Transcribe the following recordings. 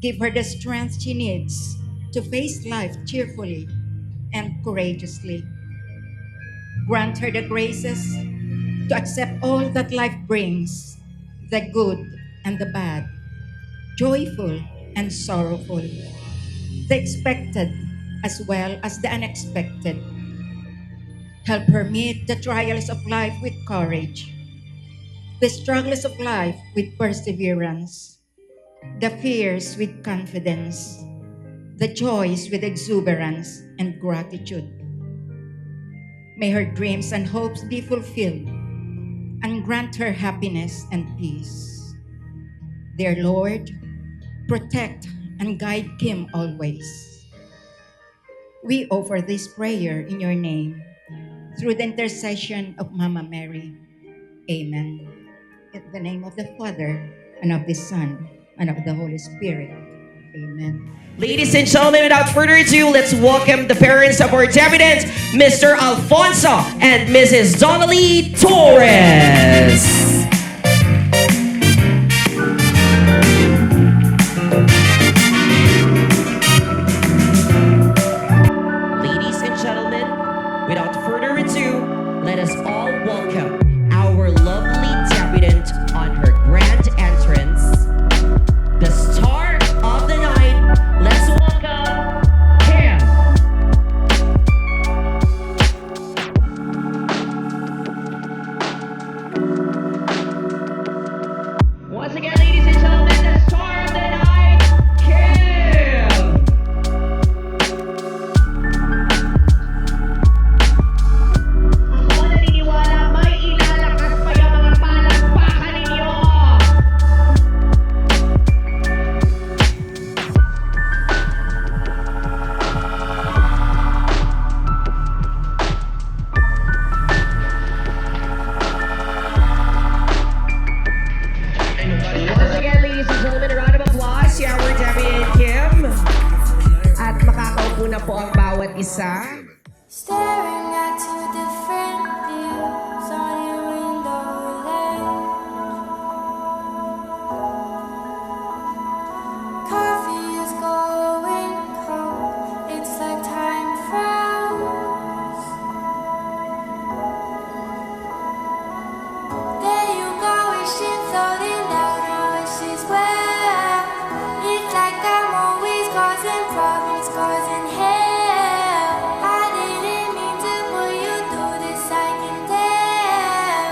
Give her the strength she needs to face life cheerfully and courageously. Grant her the graces to accept all that life brings, the good and the bad, joyful and sorrowful, the expected as well as the unexpected. Help her meet the trials of life with courage, the struggles of life with perseverance, the fears with confidence, the joys with exuberance and gratitude. May her dreams and hopes be fulfilled and grant her happiness and peace. Dear Lord, protect and guide Kim always. We offer this prayer in your name through the intercession of Mama Mary. Amen. In the name of the Father, and of the Son, and of the Holy Spirit. Amen. Ladies and gentlemen, without further ado, let's welcome the parents of our deputants, Mr. Alfonso and Mrs. Donnelly Torres. Ladies and gentlemen, without further ado, let us all welcome our lovely debutant on her grand entrance, the star of the night. Let's welcome Kim. Once again, ladies and gentlemen, the star of the night, Kim. Ako naniniwala may ilalakas pa yung mga palakpakan ninyo. Once again, ladies and gentlemen, a round of applause si our Debbie and Kim. At makakaupo na po ang bawat isa. Staring at two different views on your window ledge. Coffee is going cold. It's like time froze. There you go, wishing floating down our wishes well. It's like I'm always causing problems, causing hell. I didn't mean to put you through this, I can tell.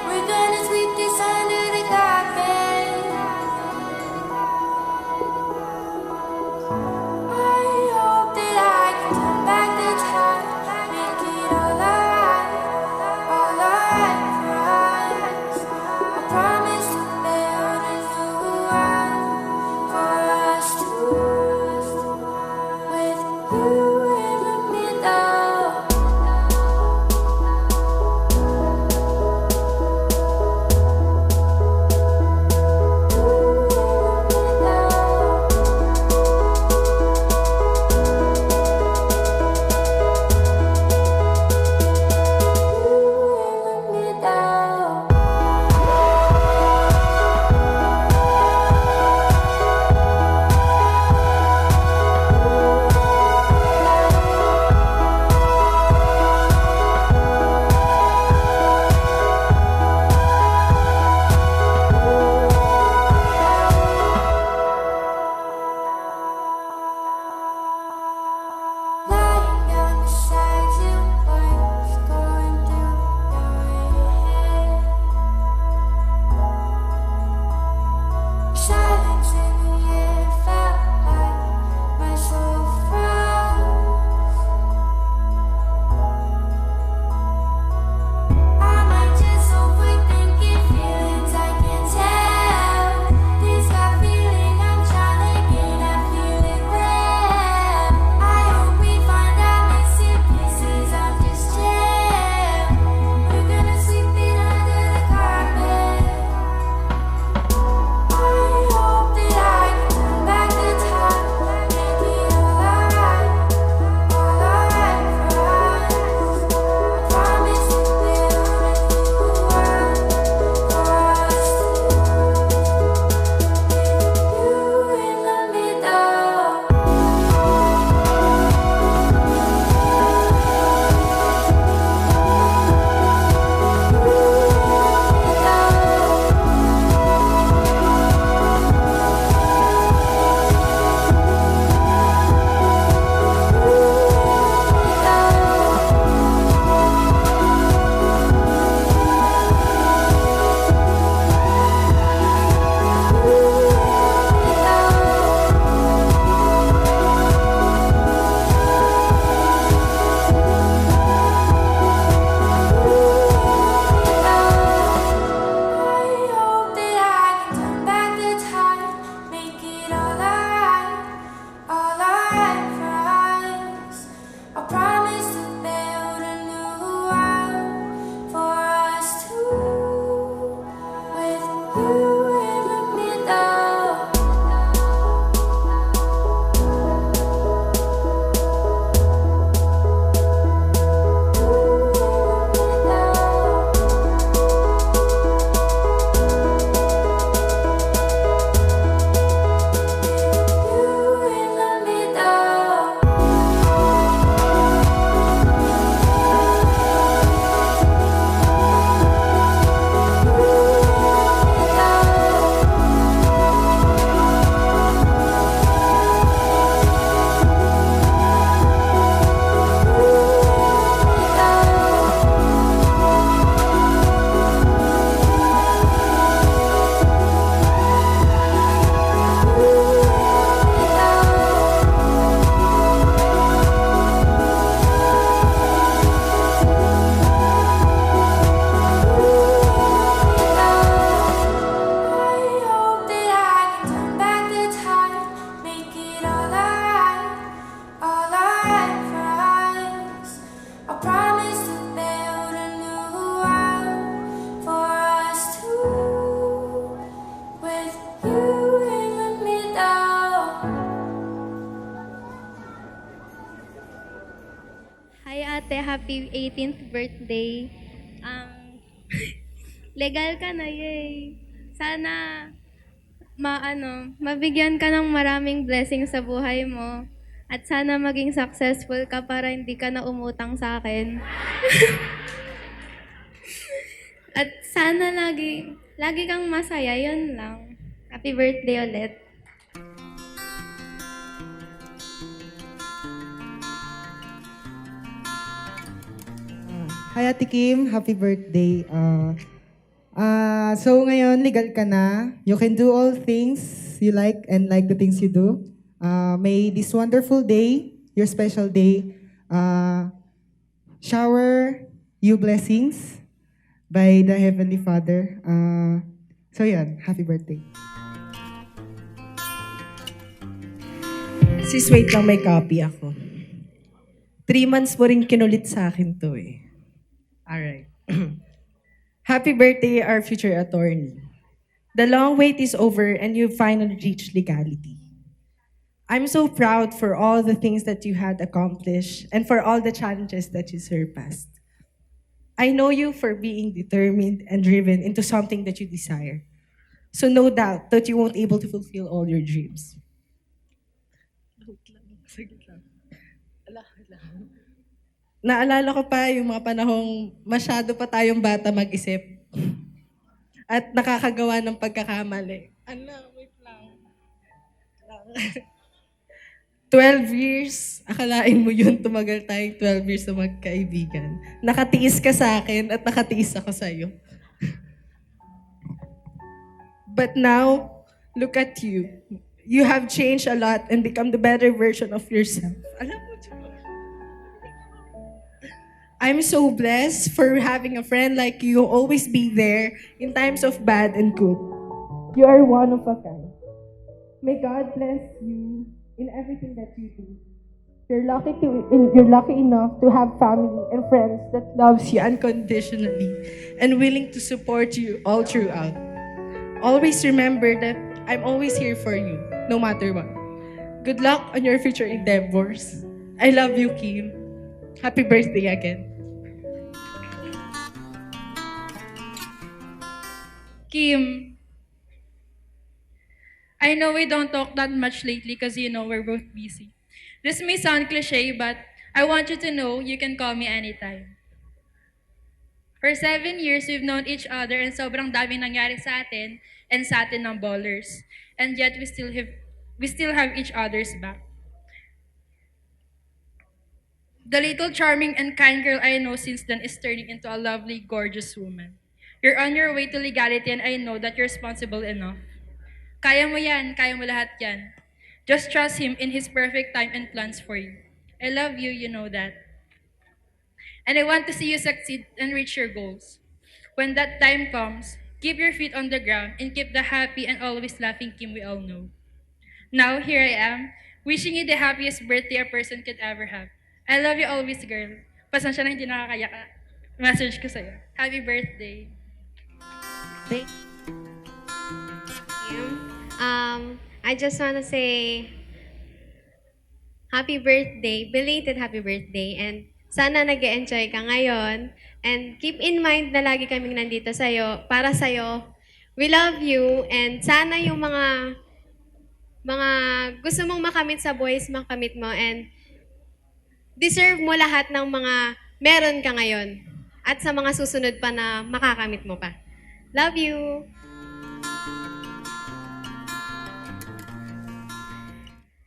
We're gonna sweep this under the carpet. I hope that I can turn back the time, make it all alright for us. I promise to build a new one for us to. ate, happy 18th birthday. Legal ka na, yay. Sana mabigyan ka ng maraming blessings sa buhay mo. At sana maging successful ka para hindi ka na umutang sa akin. At sana lagi kang masaya, yun lang. Happy birthday ulit. Hi Ate Kim, happy birthday. So ngayon, legal ka na. You can do all things you like and like the things you do. May this wonderful day, your special day, shower you blessings by the Heavenly Father. So yan, happy birthday. Sis, wait lang, may copy ako. 3 months mo rin kinulit sa akin to eh. Alright. Happy birthday, our future attorney. The long wait is over and you finally reached legality. I'm so proud for all the things that you had accomplished and for all the challenges that you surpassed. I know you for being determined and driven into something that you desire. So no doubt that you won't able to fulfill all your dreams. Naalala ko pa yung mga panahong masyado pa tayong bata mag-isip at nakakagawa ng pagkakamali. Wait lang. 12 years, akalain mo yun, tumagal tayong 12 years na magkaibigan. Nakatiis ka sa akin at nakatiis ako sa'yo. But now, look at you. You have changed a lot and become the better version of yourself. Alam mo, I'm so blessed for having a friend like you, always be there in times of bad and good. You are one of a kind. May God bless you in everything that you do. You're lucky enough to have family and friends that loves you unconditionally and willing to support you all throughout. Always remember that I'm always here for you, no matter what. Good luck on your future endeavors. I love you, Kim. Happy birthday again. Kim, I know we don't talk that much lately because we're both busy. This may sound cliche, but I want you to know you can call me anytime. For 7 years, we've known each other and sobrang daming nangyari sa atin and sa atin ng ballers. And yet, we still have each other's back. The little charming and kind girl I know since then is turning into a lovely, gorgeous woman. You're on your way to legality and I know that you're responsible enough. Kaya mo yan, kaya mo lahat yan. Just trust Him in His perfect time and plans for you. I love you, you know that. And I want to see you succeed and reach your goals. When that time comes, keep your feet on the ground and keep the happy and always laughing Kim we all know. Now, here I am, wishing you the happiest birthday a person could ever have. I love you always, girl. Pasensya na hindi nakakaya ka. Message ko sa'yo. Happy birthday. I just want to say happy birthday, belated happy birthday, and sana nag-enjoy ka ngayon. And keep in mind na lagi kaming nandito sa'yo, para sa'yo. We love you, and sana yung mga gusto mong makamit sa boys, makamit mo, and deserve mo lahat ng mga meron ka ngayon. At sa mga susunod pa na makakamit mo pa. Love you!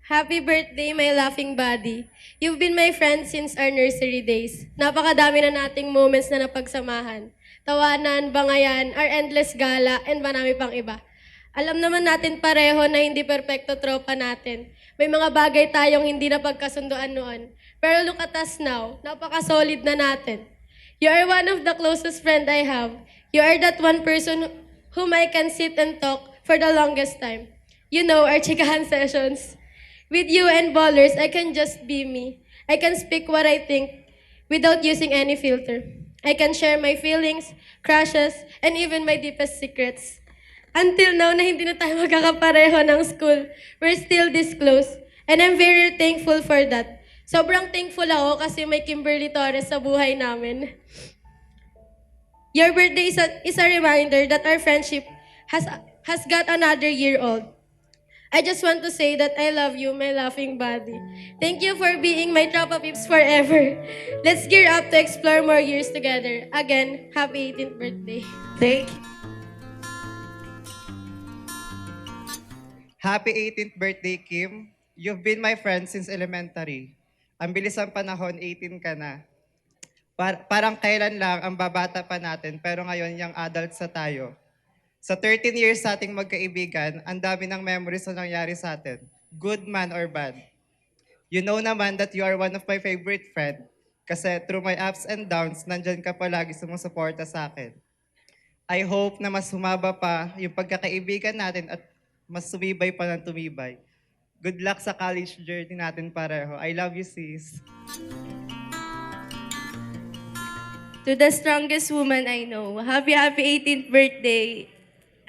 Happy birthday, my laughing buddy. You've been my friend since our nursery days. Napakadami na nating moments na napagsamahan. Tawanan, bangayan, our endless gala, and marami pang iba. Alam naman natin pareho na hindi perpekto tropa natin. May mga bagay tayong hindi napagkasunduan noon. Pero look at us now, napaka-solid na natin. You are one of the closest friend I have. You are that one person whom I can sit and talk for the longest time. You know, our chikahan sessions. With you and ballers, I can just be me. I can speak what I think without using any filter. I can share my feelings, crushes, and even my deepest secrets. Until now na hindi na tayo magkakapareho ng school, we're still this close. And I'm very thankful for that. Sobrang thankful ako kasi may Kimberly Torres sa buhay namin. Your birthday is a reminder that our friendship has got another year old. I just want to say that I love you, my laughing buddy. Thank you for being my Tropa Pips forever. Let's gear up to explore more years together. Again, happy 18th birthday. Thank Happy 18th birthday, Kim. You've been my friend since elementary. Ang bilis ang panahon, 18 ka na. Parang kailan lang ang babata pa natin, pero ngayon yung adults sa tayo. Sa 13 years sa ating magkaibigan, ang dami ng memories na nangyari sa atin. Good man or bad. You know naman that you are one of my favorite friend. Kasi through my ups and downs, nandyan ka palagi sumusuporta sa akin. I hope na mas humaba pa yung pagkakaibigan natin at mas sumibay pa ng tumibay. Good luck sa college journey natin pareho. I love you, sis. To the strongest woman I know, happy 18th birthday.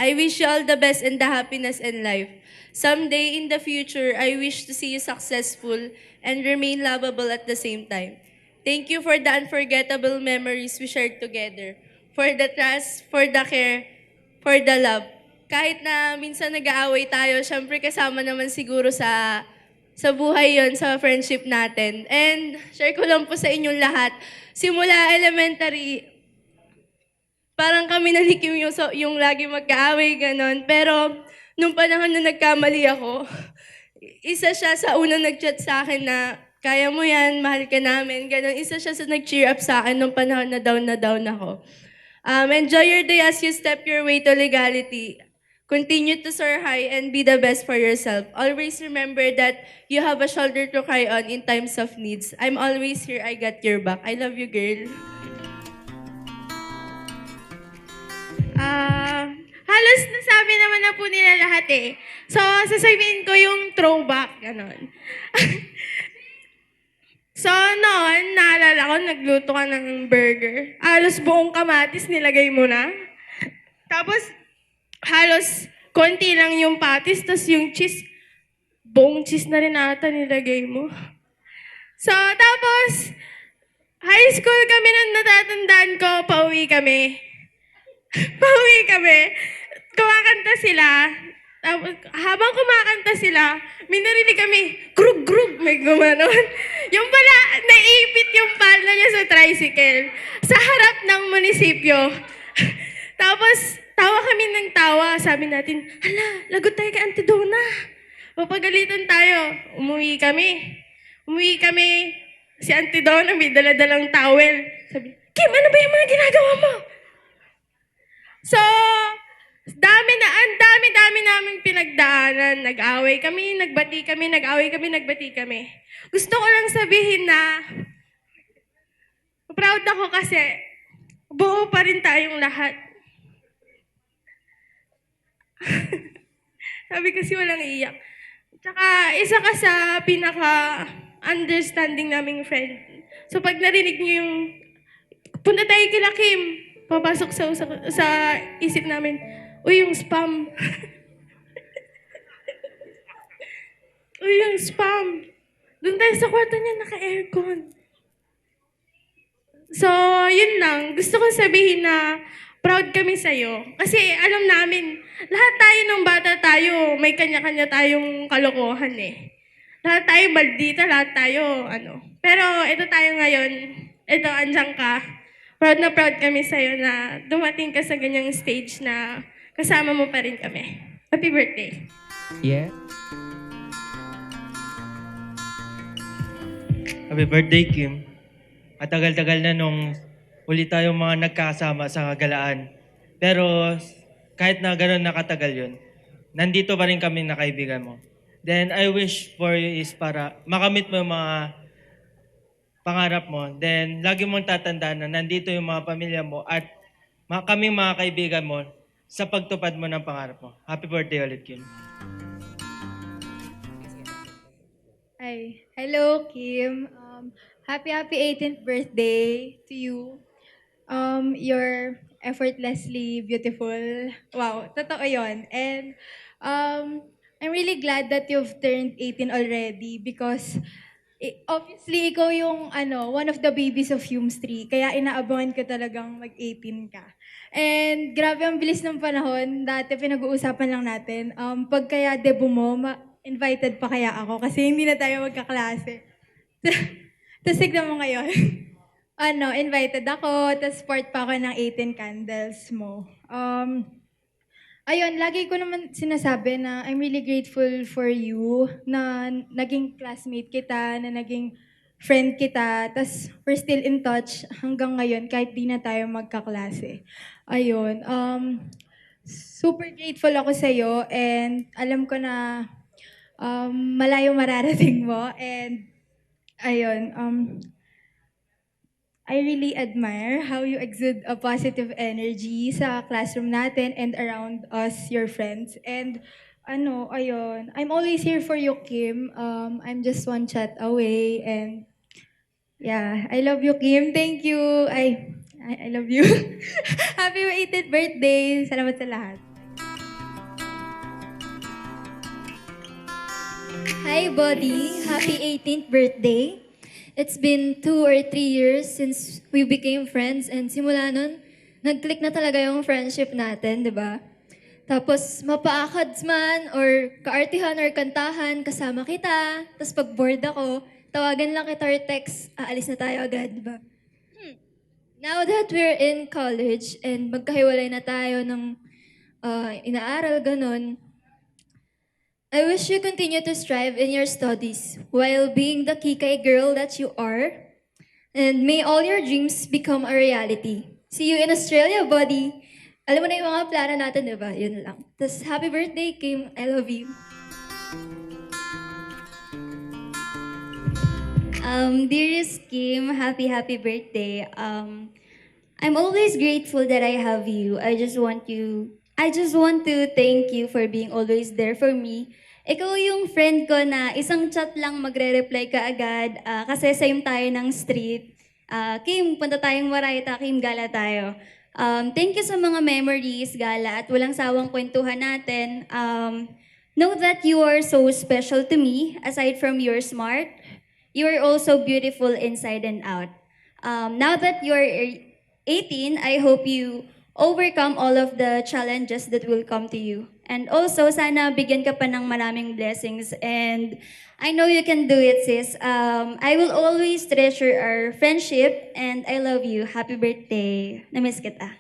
I wish you all the best and the happiness in life. Someday in the future, I wish to see you successful and remain lovable at the same time. Thank you for the unforgettable memories we shared together, for the trust, for the care, for the love. Kahit na minsan nag-aaway tayo, syempre kasama naman siguro sa buhay yon, sa friendship natin. And share ko lang po sa inyong lahat, simula elementary, parang kami na ni Kim yung lagi magkaaway, ganon. Pero nung panahon na nagkamali ako, isa siya sa unang nag-chat sa akin na, kaya mo yan, mahal ka namin, ganon. Isa siya sa nag-cheer up sa akin nung panahon na down ako. Enjoy your day as you step your way to legality. Continue to soar high and be the best for yourself. Always remember that you have a shoulder to cry on in times of needs. I'm always here, I got your back. I love you, girl. Halos nasabi naman na po nila lahat eh. So, sasabihin ko yung throwback, ganon. So, noon, naalala ko, nagluto ka ng burger. Halos buong kamatis nilagay mo na. Tapos, halos konti lang yung patis, tapos yung cheese, buong cheese na rin ata nilagay mo. So, tapos, high school kami nang natatandaan ko, pauwi kami. Kumakanta sila. Habang kumakanta sila, may narinig kami, grug-grug, may gumanon. Yung pala, naipit yung palda niya sa tricycle sa harap ng munisipyo. Tapos, tawa kami ng tawa. Sabi natin, hala, lagot tayo kay Auntie Donna. Papagalitan tayo. Umuwi kami. Si Auntie Donna may dala-dalang towel. Sabi, Kim, ano ba yung mga ginagawa mo? So, ang dami naming pinagdaanan. Nag-away kami, nagbati kami, nagbati kami. Gusto ko lang sabihin na proud ako kasi buo pa rin tayong lahat. Sabi kasi walang iyak. Tsaka isa ka sa pinaka-understanding naming friend. So pag narinig niyo yung punta tayo kila Kim, papasok sa isip namin, uy, yung spam. Uy, yung spam. Doon tayo sa kwarto niya, naka-aircon. So, yun lang. Gusto ko sabihin na proud kami sa'yo. Kasi alam namin, lahat tayo ng bata tayo, may kanya-kanya tayong kalokohan eh. Lahat tayo maldita, lahat tayo, Pero ito tayo ngayon, andyan ka. Proud na proud kami sa'yo na dumating ka sa ganyang stage na kasama mo pa rin kami. Happy birthday. Yeah. Happy birthday, Kim. Matagal-tagal na nung uli tayong mga nagkasama sa galaan. Pero kahit na gano'n nakatagal yun, nandito pa rin kami na kaibigan mo. Then I wish for you is para makamit mo yung mga pangarap mo. Then lagi mong tatandaan na nandito yung mga pamilya mo at kaming mga kaibigan mo sa pagtupad mo ng pangarap mo. Happy birthday ulit, Kim. Hi. Hello, Kim. Happy 18th birthday to you. You're effortlessly beautiful. Wow, totoo yun. And I'm really glad that you've turned 18 already because Obviously, ikaw yung one of the babies of Humes 3, kaya inaabangan ko talagang mag-18 ka. And grabe ang bilis ng panahon. Dati pinag-uusapan lang natin, pag kaya debut mo, invited pa kaya ako kasi hindi na tayo magkaklase. Tapos tignan mo ngayon. Invited ako, tapos part pa ako ng 18 candles mo. Ayun, lagi ko naman sinasabi na I'm really grateful for you na naging classmate kita, na naging friend kita, tas we're still in touch hanggang ngayon kahit di na tayo magkaklase. Ayun, super grateful ako sa'yo and alam ko na malayo mararating mo and ayun, I really admire how you exude a positive energy sa classroom natin and around us, your friends. And ayun, I'm always here for you, Kim. I'm just one chat away and yeah, I love you, Kim. Thank you. I love you. Happy 18th birthday. Salamat sa lahat. Hi, buddy. Happy 18th birthday. It's been 2 or 3 years since we became friends and simula nun, nag-click na talaga yung friendship natin, di ba? Tapos mapaakads man or kaartihan or kantahan, kasama kita. Tapos pag bored ako, tawagan lang kita or text, aalis na tayo agad, di ba? Now that we're in college and magkahiwalay na tayo ng inaaral, ganun, I wish you continue to strive in your studies while being the kikay girl that you are. And may all your dreams become a reality. See you in Australia, buddy. Alam mo na yung mga plano natin, di ba? Yun lang. Tapos, happy birthday, Kim. I love you. Dearest Kim, happy birthday. I'm always grateful that I have you. I just want to thank you for being always there for me. Ikaw yung friend ko na isang chat lang magre-reply ka agad kasi same tayo ng street. Kim, punta tayong Marayta, Kim, gala tayo. Thank you sa mga memories, gala, at walang sawang kwentuhan natin. Know that you are so special to me. Aside from you're smart, you are also beautiful inside and out. Now that you're 18, I hope you overcome all of the challenges that will come to you. And also, sana bigyan ka pa ng maraming blessings. And I know you can do it, sis. I will always treasure our friendship and I love you. Happy birthday. Namiss kita.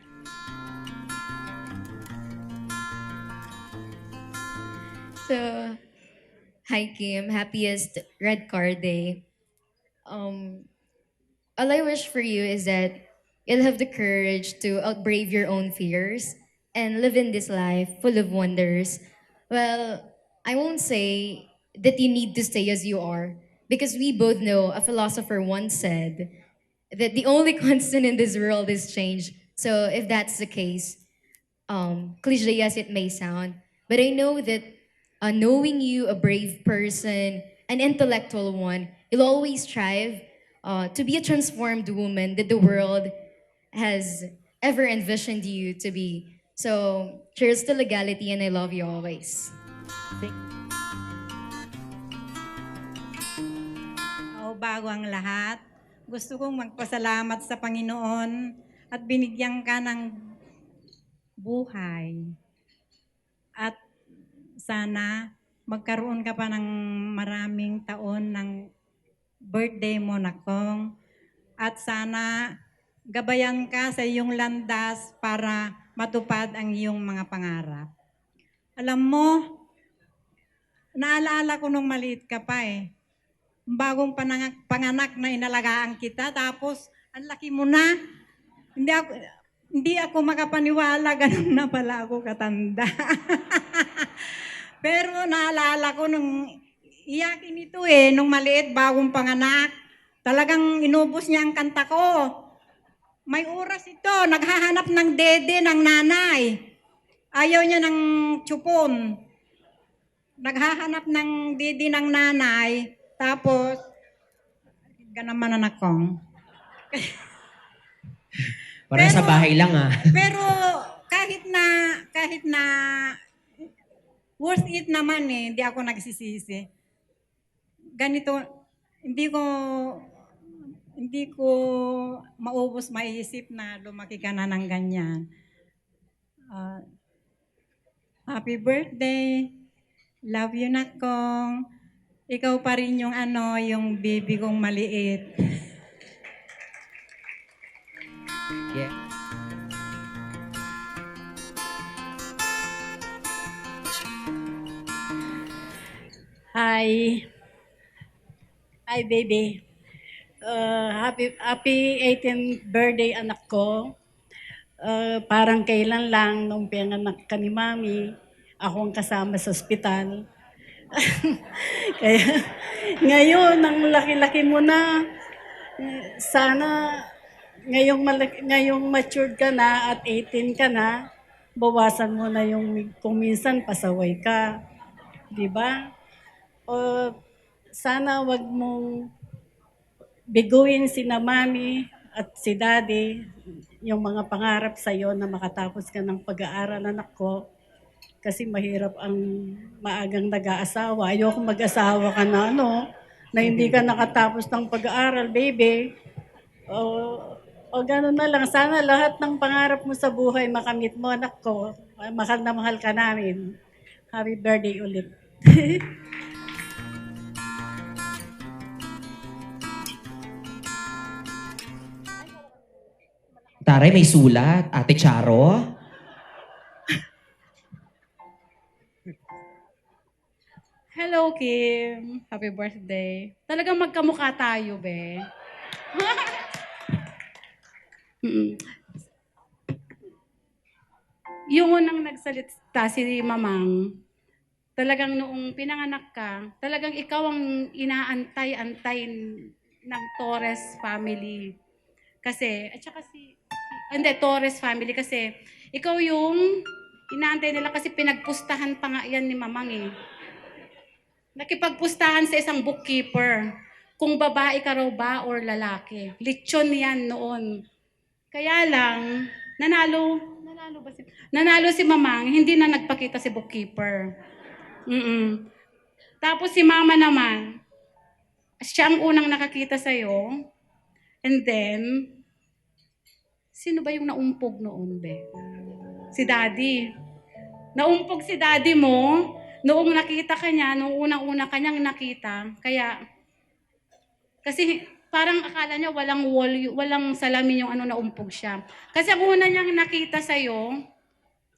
So, hi Kim, happiest red card day. All I wish for you is that you'll have the courage to outbrave your own fears and live in this life full of wonders. Well, I won't say that you need to stay as you are, because we both know a philosopher once said that the only constant in this world is change. So if that's the case, cliche as it may sound, but I know that knowing you, a brave person, an intellectual one, you'll always strive to be a transformed woman that the world has ever envisioned you to be. So, cheers to legality and I love you always. Bago ang lahat, gusto kong magpasalamat sa Panginoon at binigyan ka ng buhay. At sana magkaroon ka pa ng maraming taon ng birthday mo na kong. At sana gabayan ka sa iyong landas para matupad ang iyong mga pangarap. Alam mo, naalaala ko nung maliit ka pa eh. Bagong panganak na inalagaan kita, tapos ang laki mo na. Hindi ako makapaniwala, ganun na pala ako katanda. Pero naalala ko nung iyakin ito eh, nung maliit, bagong panganak. Talagang inubos niya ang kanta ko. May oras ito, naghahanap ng dede ng nanay. Ayaw niya ng tsupon. Naghahanap ng dede ng nanay. Tapos, ka naman anak kong. Parang sa bahay lang Pero kahit na worth it naman eh, hindi ako nagsisisi. Ganito, hindi ko hindi ko maubos maiisip na lumaki ka na ng ganyan. Ah, happy birthday. Love you na kong. Ikaw pa rin yung yung baby kong maliit. Yeah. Hi. Hi, baby. Happy 18th birthday, anak ko. Parang kailan lang nung pinanganak ka ni Mami, ako ang kasama sa ospital. Kaya ngayon, ang laki-laki mo na. Sana ngayong matured ka na at 18 ka na, bawasan mo na yung kung minsan pasaway ka. Di ba? O sana wag mong biguin si na Mami at si Daddy yung mga pangarap sa'yo na makatapos ka ng pag-aaral, anak ko. Kasi mahirap ang maagang nag-aasawa. Ayoko mag-asawa ka na na hindi ka nakatapos ng pag-aaral, baby. O gano'n na lang. Sana lahat ng pangarap mo sa buhay makamit mo, anak ko. Mahal na mahal ka namin. Happy birthday ulit. Taray, may sulat. Ate Charo. Hello, Kim. Happy birthday. Talagang magkamukha tayo, be. Yung unang nagsalita si Mamang, talagang noong pinanganak ka, talagang ikaw ang inaantay-antay ng Torres family. Kasi, at saka Torres family kasi ikaw yung inaantay nila kasi pinagpustahan pa nga yan ni Mamang eh. Nakipagpustahan sa isang bookkeeper kung babae ka raw ba or lalaki. Lechon yan noon. Kaya lang, nanalo si Mamang, hindi na nagpakita si bookkeeper. Tapos si Mama naman, siya ang unang nakakita sa'yo. And then, sino ba yung naumpog noon, be? Si Daddy. Naumpog si Daddy mo, noong nakita ka niya, noong unang-una kanyang nakita. Kasi parang akala niya walang salamin yung naumpog siya. Kasi ang una niyang nakita sa'yo,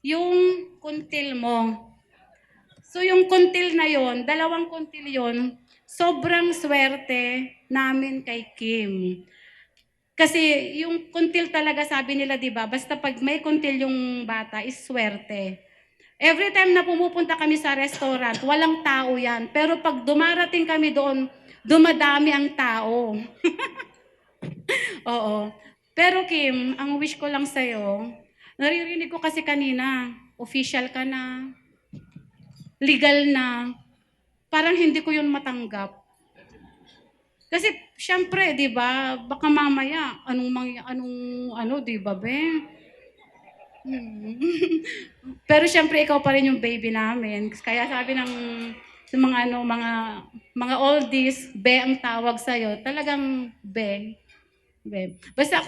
yung kuntil mo. So yung kuntil na yon, dalawang kuntil yon, sobrang swerte namin kay Kim. Kasi yung kuntil talaga sabi nila, di ba? Basta pag may kuntil yung bata, is swerte. Every time na pumupunta kami sa restaurant, walang tao yan. Pero pag dumarating kami doon, dumadami ang tao. Oo. Pero Kim, ang wish ko lang sa'yo, naririnig ko kasi kanina, official ka na, legal na, parang hindi ko yun matanggap. Kasi syempre, 'di ba? Baka mamaya di ba, be? Pero syempre ikaw pa rin yung baby namin. Kaya sabi ng mga oldies, be ang tawag sa talagang be. Be. Basta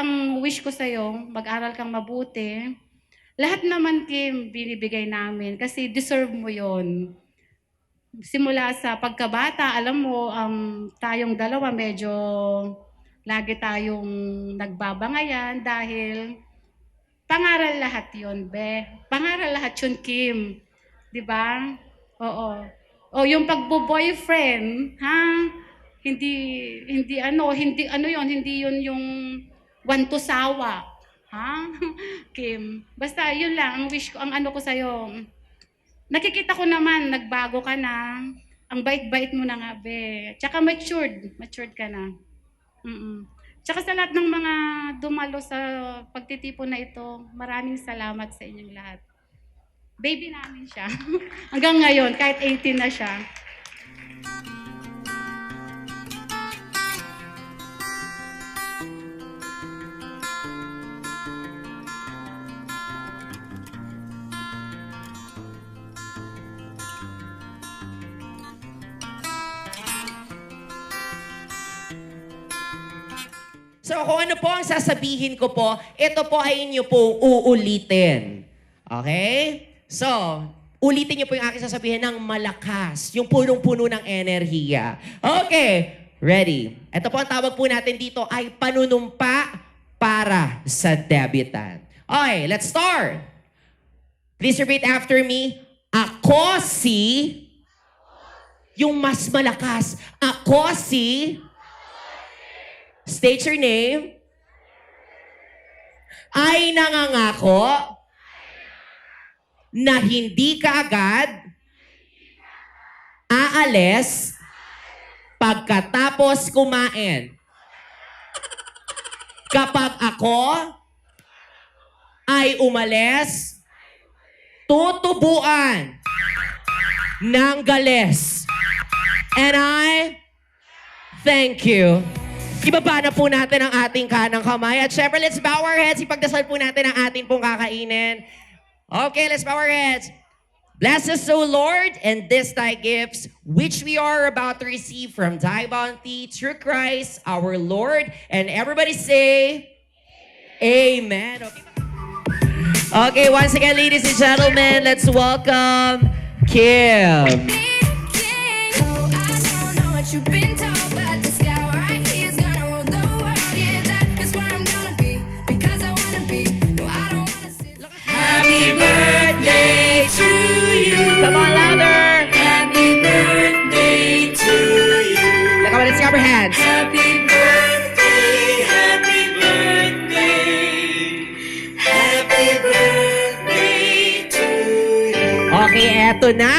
ang wish ko sa mag-aral kang mabuti. Lahat naman, Kim, binibigay namin kasi deserve mo 'yon. Simula sa pagkabata, alam mo, tayong dalawa medyo lagi tayong nagbabangayan dahil pangaral lahat yon, be. Pangaral lahat yun, Kim. Di ba? Oo. O yung pagbo-boyfriend, ha? Hindi yun yung want to sawa. Ha? Kim. Basta yun lang, ang wish ko, ang ko sa'yo, nakikita ko naman, nagbago ka na. Ang bait-bait mo na nga, be. Tsaka matured ka na. Tsaka sa lahat ng mga dumalo sa pagtitipon na ito, maraming salamat sa inyong lahat. Baby namin siya. Hanggang ngayon, kahit 18 na siya. So kung ano po ang sasabihin ko po, ito po ay inyo po uulitin. Okay? So, ulitin niyo po yung aking sasabihin ng malakas. Yung punong-puno ng enerhiya. Okay. Ready? Ito po ang tawag po natin dito ay panunumpa para sa debutant. Okay, let's start. Please repeat after me. Ako si... Yung mas malakas. Ako si... State your name. Ay nangangako na hindi ka agad aalis pagkatapos kumain. Kapag ako ay umalis, tutubuan ng galis. And I thank you. Ibaba na po natin ang ating kanang kamay. At syempre, let's bow our heads. Ipagdasal po natin ang ating pong kakainin. Okay, let's bow our heads. Bless us, O Lord, and this thy gifts, which we are about to receive from thy bounty, through Christ our Lord. And everybody say, Amen. Okay, once again, ladies and gentlemen, let's welcome Kim. You've been told, but this guy right here is gonna rule the world. Yeah, that is where I'm gonna be, because I wanna be. No, I don't wanna sit. Happy birthday to you. Come on, louder. Happy birthday to you. Come on, let's clap our hands. Happy birthday, happy birthday, happy birthday to you. Okay, eto na.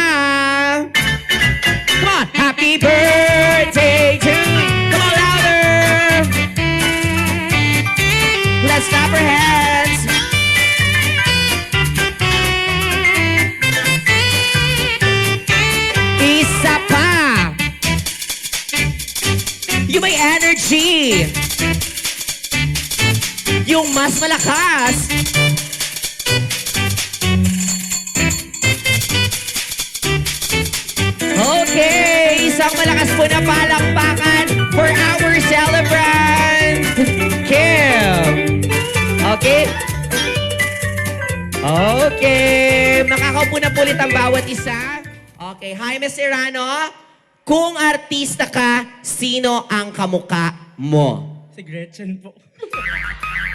Come on, happy birthday to you. Come on, louder. Let's clap our hands. Isa pa. Yung may energy. Yung mas malakas. Okay, isang malakas po na palakpakan for our celebrant, Kim. Okay? Okay, makakaupo na po ulit ang bawat isa. Okay, Jaime Serrano, kung artista ka, sino ang kamuka mo? Si Gretchen po.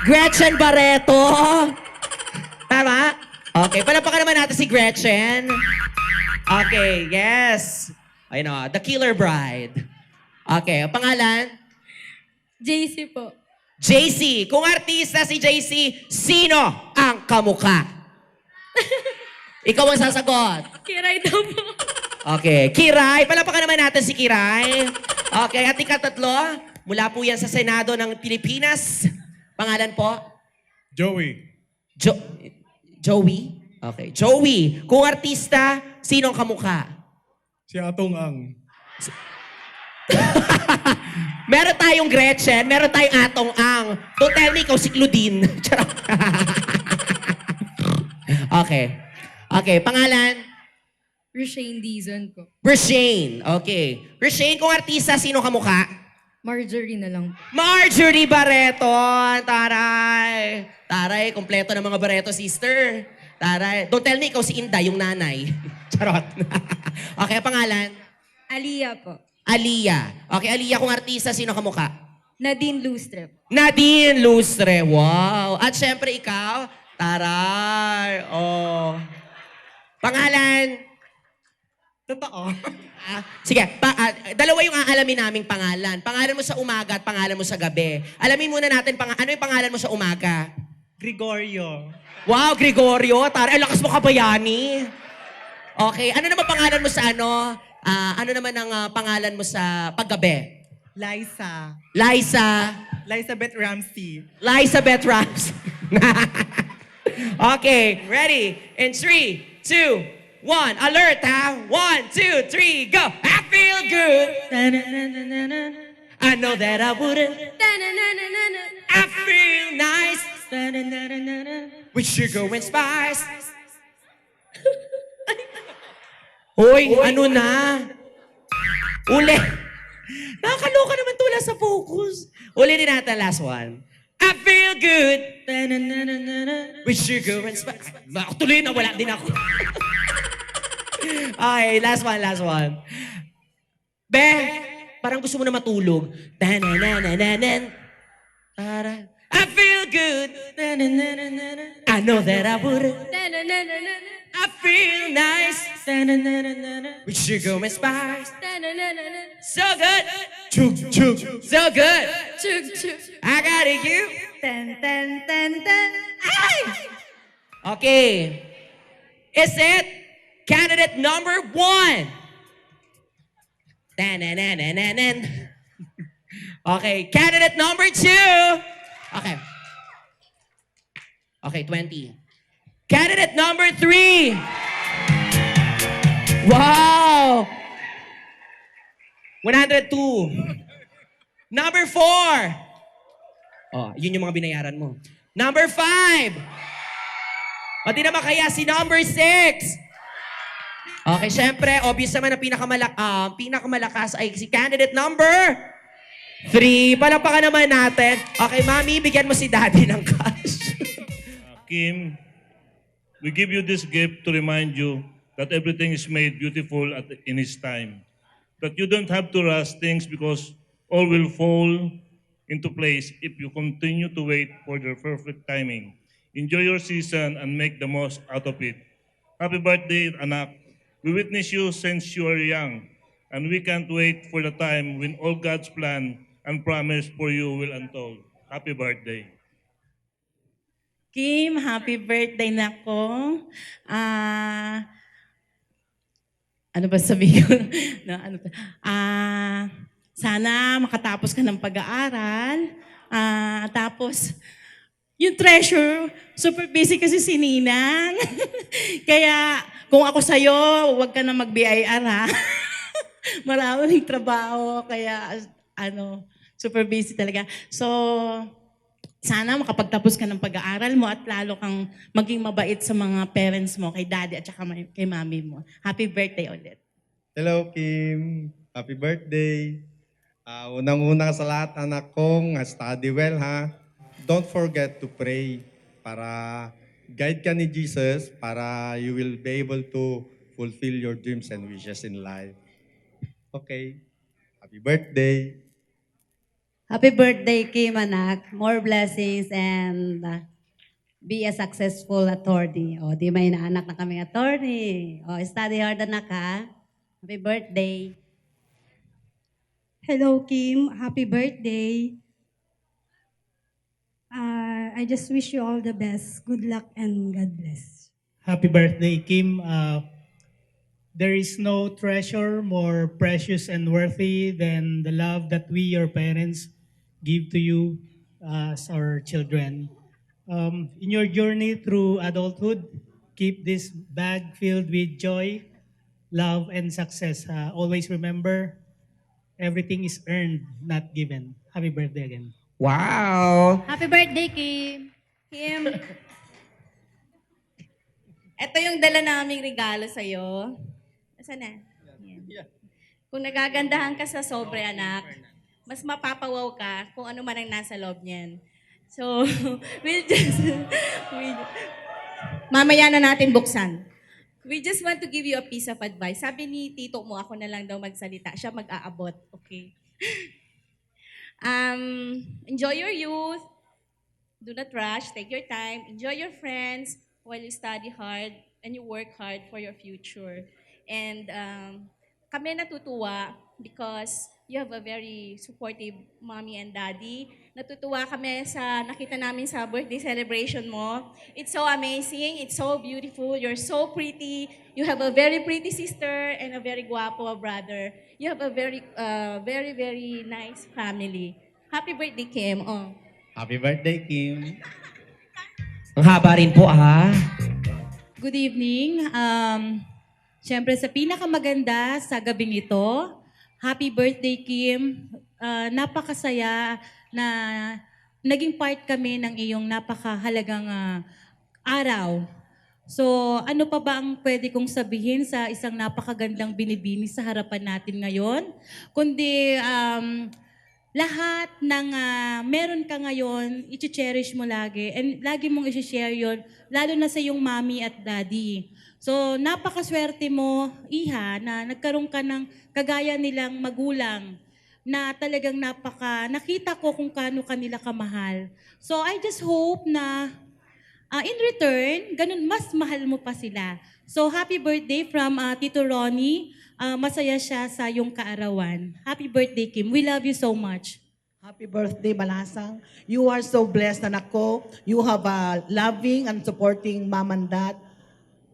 Gretchen Barreto. Tama? Okay, palapakan naman natin si Gretchen. Okay, yes. Ayun o, The Killer Bride. Okay, ang pangalan? JC po. JC. Kung artista si JC, sino ang kamuka? Ikaw ang sasagot. Kiray daw po. Okay, Kiray. Palapakan naman natin si Kiray. Okay, at ikatatlo, mula po yan sa Senado ng Pilipinas. Pangalan po? Joey. Joey? Okay, Joey. Kung artista, sino ang kamukha? Si Atong Ang. Meron tayong Gretchen, meron tayong Atong Ang. Don't tell me ikaw si Claudine. Charot. Okay. Okay, pangalan? Rashane Dizon po. Rashane. Okay. Rashane, kung artista, sino kamukha? Marjorie na lang po. Marjorie Barreto. Taray. Taray, kompleto ng mga Barreto sister. Taray. Don't tell me ikaw si Inday, yung nanay. Charot. Okay, pangalan? Aliyah po. Aliyah. Okay, Aliyah, kung artista, sino kamukha? Nadine Lustre po. Nadine Lustre. Wow. At syempre ikaw, taray. Oh. Pangalan? Totoo. Sige, dalawa yung aalamin naming pangalan. Pangalan mo sa umaga at pangalan mo sa gabi. Alamin muna natin, ano yung pangalan mo sa umaga? Gregorio. Wow, Gregorio. Taray, lakas mo kabayani. Okay, ano naman pangalan mo sa ano? Ano naman ang pangalan mo sa paggabi? Liza. Liza. Lizabeth Ramsey. Lizabeth Ramsey. Okay, ready? In 3, 2, 1. Alert, ha? 1, 2, 3, go. I feel good. I know that I wouldn't. I feel nice. With sugar and spice. Hoy, ano na? Uli. Nakakaloka naman to, wala sa focus. Ulitin natin, last one. I feel good. With sugar and spice. Tuloy na, wala din ako. Okay, last one. Be, parang gusto mo na matulog. I feel good. I know that I would. I feel nice. With sugar and spice. So good. Chug, chug. So good. Chug, chug. I got it, you. Ten, ten, ten, ten. Ay! Okay. Is it candidate number 1? Okay, candidate number 2. Okay. Okay, 20. Candidate number 3. Wow! 102. Number 4. Oh, yun yung mga binayaran mo. Number 5. O di naman kaya si number 6. Okay, syempre, obvious naman na pinakamalakas ay si candidate number 3. Palapakan naman natin. Okay, Mami, bigyan mo si Daddy ng cash. Kim, we give you this gift to remind you that everything is made beautiful in His time. That you don't have to rush things because all will fall into place if you continue to wait for their perfect timing. Enjoy your season and make the most out of it. Happy birthday, anak. We witness you since you are young, and we can't wait for the time when all God's plan and promise for you will unfold. Happy birthday. Kim, happy birthday na ko. Ano ba sabihin ko? Sana makatapos ka ng pag-aaral. Tapos, yung treasure, super busy kasi si Ninang. Kaya, kung ako sa'yo, huwag ka na mag-BIR, ha? Maraming trabaho, kaya, super busy talaga. So, sana makapagtapos ka ng pag-aaral mo at lalo kang maging mabait sa mga parents mo, kay daddy at saka kay mami mo. Happy birthday ulit. Hello, Kim. Happy birthday. Unang-una sa lahat, anak kong, study well, ha? Don't forget to pray para guide ka ni Jesus para you will be able to fulfill your dreams and wishes in life. Okay. Happy birthday. Happy birthday, Kim, anak. More blessings and be a successful attorney. O, di may naanak na kaming attorney. O, study hard, anak, ha? Happy birthday. Hello, Kim. Happy birthday. I just wish you all the best. Good luck and God bless. Happy birthday, Kim. There is no treasure more precious and worthy than the love that we, your parents, give to you as our children. In your journey through adulthood, keep this bag filled with joy, love, and success. Always remember, everything is earned, not given. Happy birthday again. Wow! Happy birthday, Kim! Kim, ito yung dala naming regalo sa'yo. Nasaan na? Yan. Kung nagagandahan ka sa sobre, anak, mas mapapawaw ka kung ano man ang nasa loob niyan. So, mamaya na natin buksan. We just want to give you a piece of advice. Sabi ni tito mo, ako na lang daw magsalita. Siya mag-aabot. Okay? Enjoy your youth. Do not rush. Take your time. Enjoy your friends while you study hard and you work hard for your future. And kami natutuwa because you have a very supportive mommy and daddy. Natutuwa kami sa nakita namin sa birthday celebration mo. It's so amazing. It's so beautiful. You're so pretty. You have a very pretty sister and a very guapo brother. You have a very, very nice family. Happy birthday, Kim. Oh. Happy birthday, Kim. Ang haba rin po, Good evening. Siyempre sa pinakamaganda sa gabing ito, happy birthday, Kim. Napakasaya na naging part kami ng iyong napakahalagang araw. So, ano pa ba ang pwede kong sabihin sa isang napakagandang binibini sa harapan natin ngayon? Kundi lahat ng meron ka ngayon, i-cherish mo lagi. And lagi mong i-share yon, lalo na sa iyong mommy at daddy. So, napakaswerte mo, Iha, na nagkaroon ka ng kagaya nilang magulang na talagang nakita ko kung kaano kanila kamahal. So, I just hope na in return, ganun, mas mahal mo pa sila. So, happy birthday from Tito Ronnie. Masaya siya sa iyong kaarawan. Happy birthday, Kim. We love you so much. Happy birthday, Balasang. You are so blessed, anak ko. You have a loving and supporting mom and dad.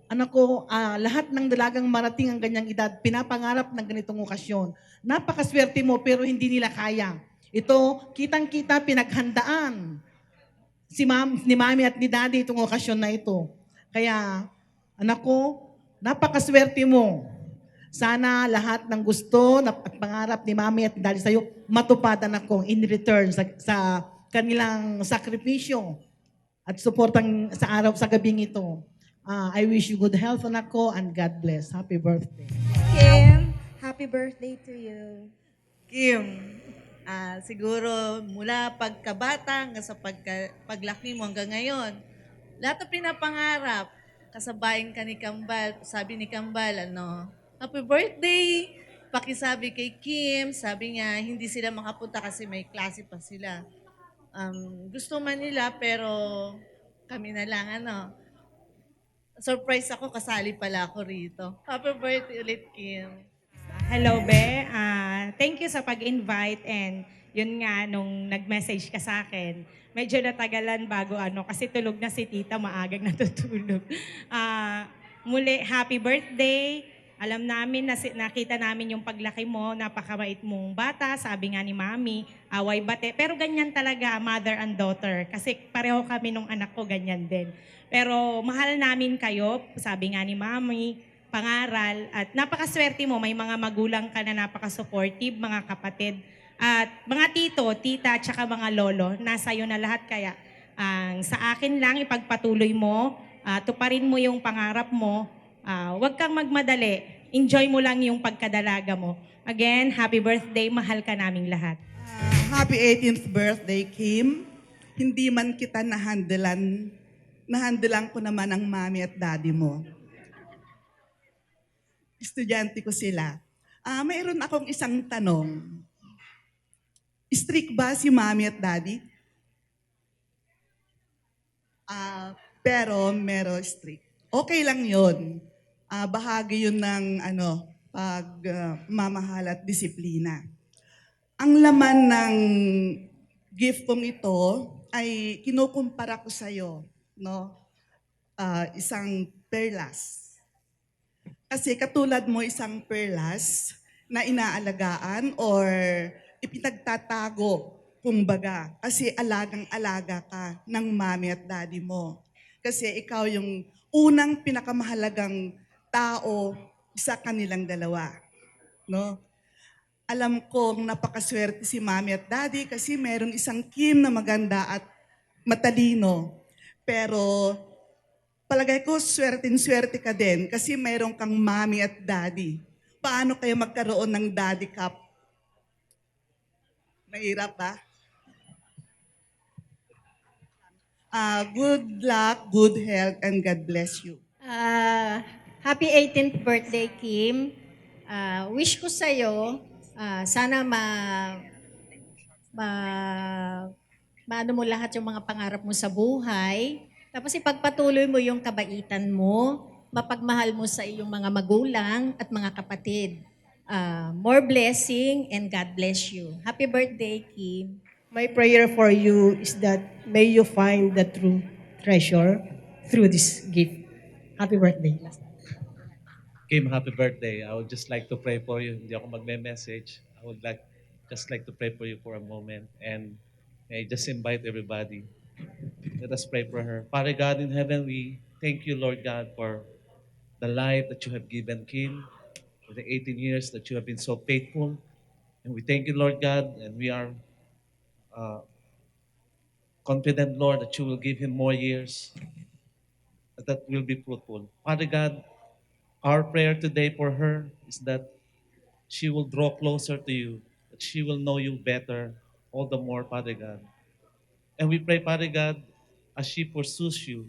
Anak ko, lahat ng dalagang marating ang ganyang edad, pinapangarap ng ganitong okasyon. Napakaswerte mo pero hindi nila kaya. Ito, kitang-kita, pinaghandaan ni mami at ni daddy itong okasyon na ito. Kaya, anak ko, napakaswerte mo. Sana lahat ng gusto at pangarap ni mami at daddy sa'yo matupad, anak ko, in return sa kanilang sakripisyo at suportang sa gabing ito. I wish you good health, anak ko, and God bless. Happy birthday. Kim, happy birthday to you. Kim, siguro mula pagkabata hanggang sa paglaki mo hanggang ngayon, lahat ng pinapangarap, kasabayan ka ni Kambal, sabi ni Kambal, happy birthday! Pakisabi kay Kim, sabi niya, hindi sila makapunta kasi may klase pa sila. Gusto man nila, pero kami na lang, surprise ako, kasali pala ako rito. Happy birthday ulit, Kim. Hello, Be. Thank you sa pag-invite and yun nga, nung nag-message ka sa akin, medyo natagalan bago kasi tulog na si tita, maagang natutulog. Muli, happy birthday. Alam namin, nakita namin yung paglaki mo, napakabait mong bata, sabi nga ni Mami, away bate. Pero ganyan talaga, mother and daughter. Kasi pareho kami nung anak ko, ganyan din. Pero mahal namin kayo, sabi nga ni Mami, pangaral, at napakaswerte mo, may mga magulang ka na napaka-supportive, mga kapatid, at mga tito, tita, at saka mga lolo, nasa iyo na lahat. Kaya sa akin lang, ipagpatuloy mo, tuparin mo yung pangarap mo, huwag kang magmadali, enjoy mo lang yung pagkadalaga mo. Again, happy birthday, mahal ka naming lahat. Happy 18th birthday, Kim. Hindi man kita nahandelan ko naman ang mami at daddy mo. Estudyante ko sila. Mayroon akong isang tanong. Strict ba si mami at daddy? Pero meron strict. Okay lang yun. Bahagi yun ng pagmamahal at disiplina. Ang laman ng gift kong ito ay kinukumpara ko sa'yo, isang perlas. Kasi katulad mo isang perlas na inaalagaan or ipinagtatago, kumbaga, kasi alagang-alaga ka ng mami at daddy mo. Kasi ikaw yung unang pinakamahalagang tao sa kanilang dalawa. Alam kong napakaswerte si mami at daddy kasi meron isang Kim na maganda at matalino. Pero palagay ko, swerte ka din kasi meron kang mami at daddy. Paano kayo magkaroon ng daddy cup? Mahirap ba? Good luck, good health, and God bless you. Happy 18th birthday, Kim. Wish ko sa'yo, sana maano mo lahat yung mga pangarap mo sa buhay. Tapos ipagpatuloy mo yung kabaitan mo, mapagmahal mo sa iyong mga magulang at mga kapatid. More blessing and God bless you. Happy birthday, Kim. My prayer for you is that may you find the true treasure through this gift. Happy birthday. Kim, happy birthday. I would just like to pray for you. Hindi ako magme-message. I would just like to pray for you for a moment. And I just invite everybody. Let us pray for her. Father God in heaven, we thank you, Lord God, for the life that you have given Kim, for the 18 years that you have been so faithful. And we thank you, Lord God, and we are confident, Lord, that you will give him more years that will be fruitful. Father God, our prayer today for her is that she will draw closer to you, that she will know you better all the more, Father God. And we pray, Father God, as she pursues you,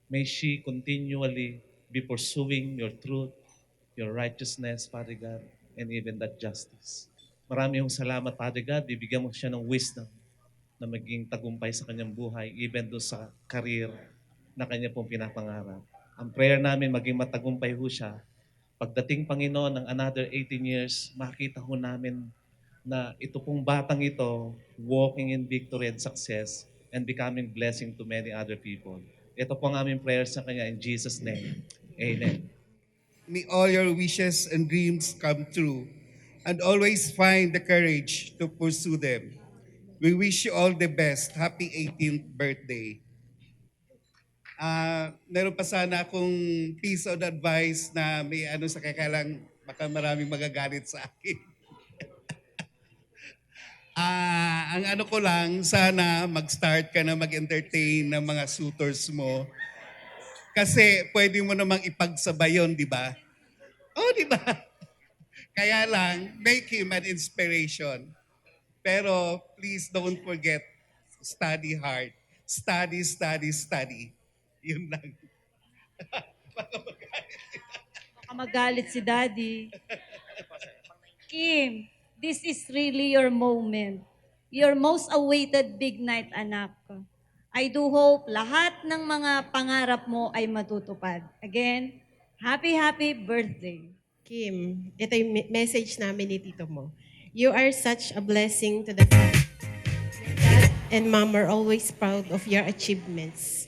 may she continually be pursuing your truth, your righteousness, Father God, and even that justice. Marami yung salamat, Father God. Bibigyan mo siya ng wisdom na maging tagumpay sa kanyang buhay, even doon sa career na kanya pong pinapangarap. Ang prayer namin, maging matagumpay ho siya. Pagdating, Panginoon, ng another 18 years, makita ho namin na ito pong batang ito, walking in victory and success and becoming blessing to many other people. Ito po ang aming prayer sa kanya in Jesus' name. Amen. May all your wishes and dreams come true and always find the courage to pursue them. We wish you all the best. Happy 18th birthday. Meron pa sana akong piece of advice na may ano sa kakalang baka maraming magagalit sa akin. Ang ano ko lang, sana mag-start ka na mag-entertain ng mga suitors mo. Kasi pwede mo namang ipagsabay yun, di ba? Oh, di ba? Kaya lang, make him an inspiration. Pero please don't forget, study hard. Study, study, study. Yun lang. Baka magalit si Daddy. Kim, this is really your moment. Your most awaited big night, anak. I do hope lahat ng mga pangarap mo ay matutupad. Again, happy birthday. Kim, ito yung message namin ni Tito mo. You are such a blessing to the family. Your dad and mom are always proud of your achievements.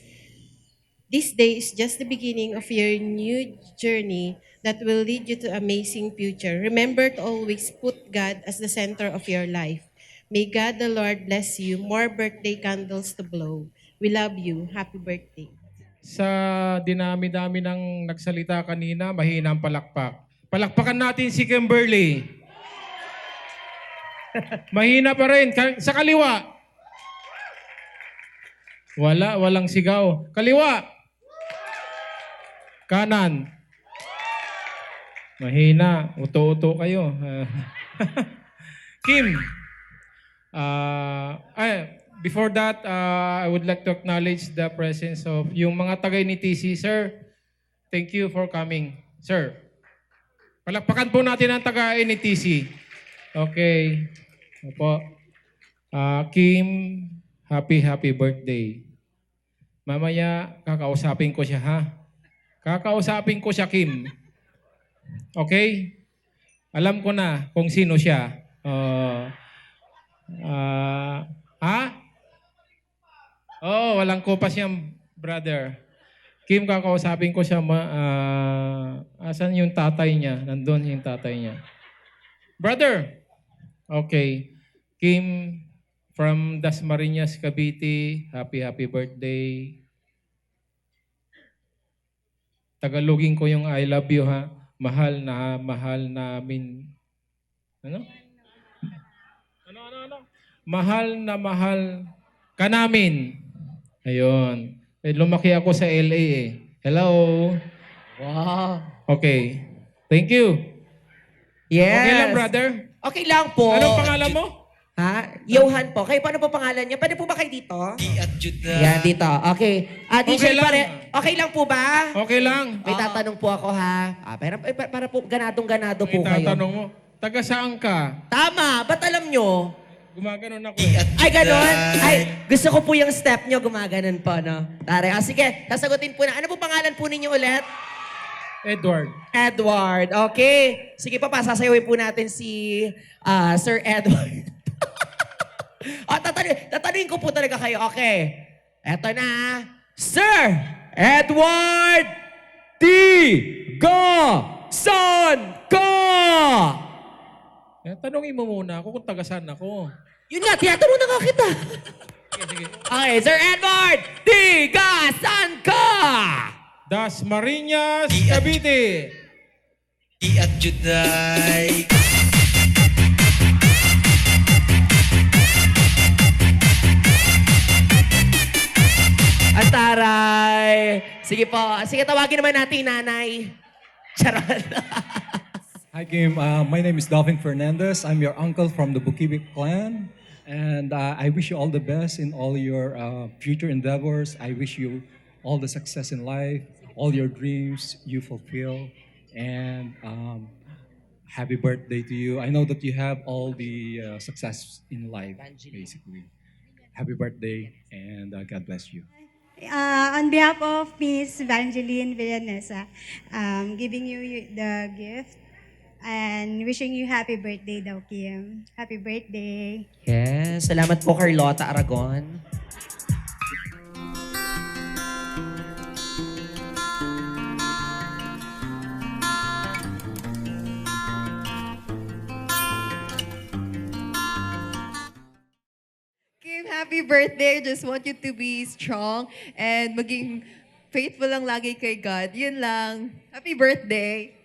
This day is just the beginning of your new journey that will lead you to amazing future. Remember to always put God as the center of your life. May God the Lord bless you. More birthday candles to blow. We love you. Happy birthday. Sa dinami-dami ng nagsalita kanina, mahina ang palakpak. Palakpakan natin si Kimberly. Mahina pa rin. Sa kaliwa. Walang sigaw. Kaliwa. Kanan. Mahina. Uto-uto kayo. Kim. Before that, I would like to acknowledge the presence of yung mga tagay ni TC. Sir, thank you for coming. Sir, palakpakan po natin ang tagay ni TC. Okay. Opo. Kim, happy birthday. Mamaya, kakausapin ko siya, ha? Kakausapin ko siya, Kim. Okay? Alam ko na kung sino siya. Oh, walang kopas siyang brother. Kim, kakausapin ko siya. Asan yung tatay niya? Nandun yung tatay niya. Brother! Okay. Kim, from Dasmariñas, Cavite, happy birthday. Tagalogin ko yung I love you, ha? Mahal namin. Ano? Mahal na mahal ka namin. Ayun. Lumaki ako sa LA eh. Hello? Wow. Okay. Thank you. Yes. Okay lang, brother? Okay lang po. Anong pangalan mo? Ha? Johan po. Kayo, paano po pangalan niya? Pwede po ba kayo dito? Yan, dito. Okay. DJ Okay lang. okay lang po ba? Okay lang. May tatanong po ako, ha? Para po, ganadong-ganado po kayo. Tatanong mo. Taga saan ka? Tama. Ba't alam nyo? Gumaganon ako eh. Ay, ganon? Ay, gusto ko po yung step nyo. Gumaganon po, no? Tare. Sige, sasagutin po na. Ano po pangalan po ninyo ulit? Edward. Edward. Okay. Sige pa, sasayawin po natin si Sir Edward. Tatanungin ko po talaga kayo. Okay. Eto na. Sir Edward D. Son Ko! Tanungin mo muna ako kung taga saan ako. Yun nga, tinatanong na nga kita. Sige. Okay, Sir Edward D. Son Ko! Dasmariñas, Cavite. At Juday. Ang taray! Sige po. Sige, tawagin naman natin yung nanay. Charot. Hi, Kim. My name is Dolphin Fernandez. I'm your uncle from the Bukibik clan. And I wish you all the best in all your future endeavors. I wish you all the success in life, all your dreams you fulfill. And happy birthday to you. I know that you have all the success in life, basically. Happy birthday, and God bless you. On behalf of Miss Evangeline Villanesa, giving you the gift and wishing you happy birthday daw, Kim. Happy birthday. Yes. Salamat po, Carlota Aragon. Kim, happy birthday. Just want you to be strong and maging faithful lang lagi kay God. Yun lang. Happy birthday.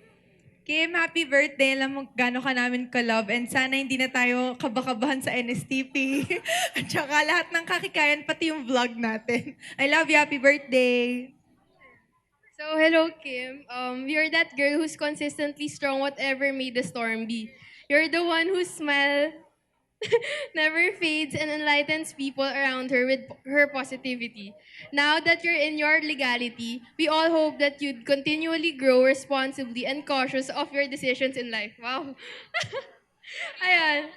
Kim, happy birthday. Alam mo gano'n ka namin ka-love and sana hindi na tayo kabakabahan sa NSTP. At saka lahat ng kakikayan, pati yung vlog natin. I love you. Happy birthday. So, hello, Kim. You're that girl who's consistently strong whatever may the storm be. You're the one whose smile never fades and enlightens people around her with her positivity. Now that you're in your legality, we all hope that you'd continually grow responsibly and cautious of your decisions in life. Wow. Ayan.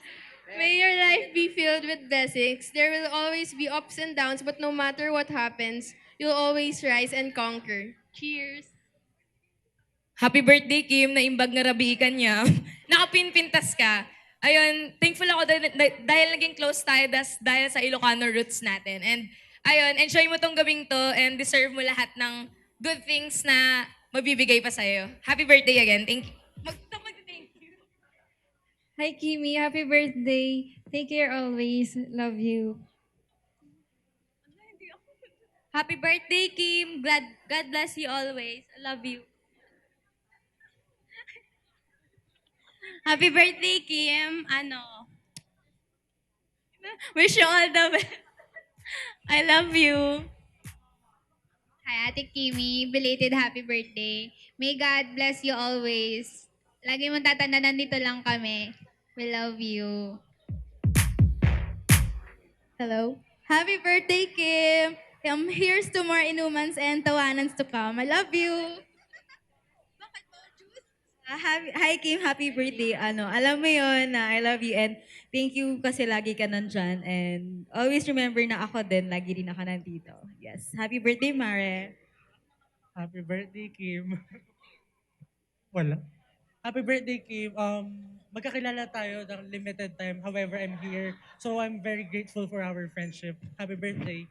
May your life be filled with blessings. There will always be ups and downs, but no matter what happens, you'll always rise and conquer. Cheers! Happy birthday, Kim. Naimbag na rabiikan niya. Nakapinpintas ka. Ayun, thankful ako dahil naging close tayo dahil sa Ilocano roots natin. And ayun, enjoy mo tong gabing to and deserve mo lahat ng good things na mabibigay pa sa'yo. Happy birthday again. Thank you. Thank you. Hi, Kimi. Happy birthday. Take care always. Love you. Happy birthday, Kim. God bless you always. I love you. Happy birthday, Kim. Wish you all the best. I love you. Hi, Ate Kimi. Belated happy birthday. May God bless you always. Lagi mong tatandaan, nandito lang kami. We love you. Hello. Happy birthday, Kim. Here's to more inumans and tawanans to come. I love you. Hi Kim, happy birthday. Alam mo yon na I love you and thank you kasi lagi ka nandyan and always remember na ako din, lagi rin ako nandito. Yes, happy birthday, Mare. Happy birthday, Kim. Wala. Happy birthday, Kim. Magkakilala tayo ng limited time. However, I'm here. So I'm very grateful for our friendship. Happy birthday.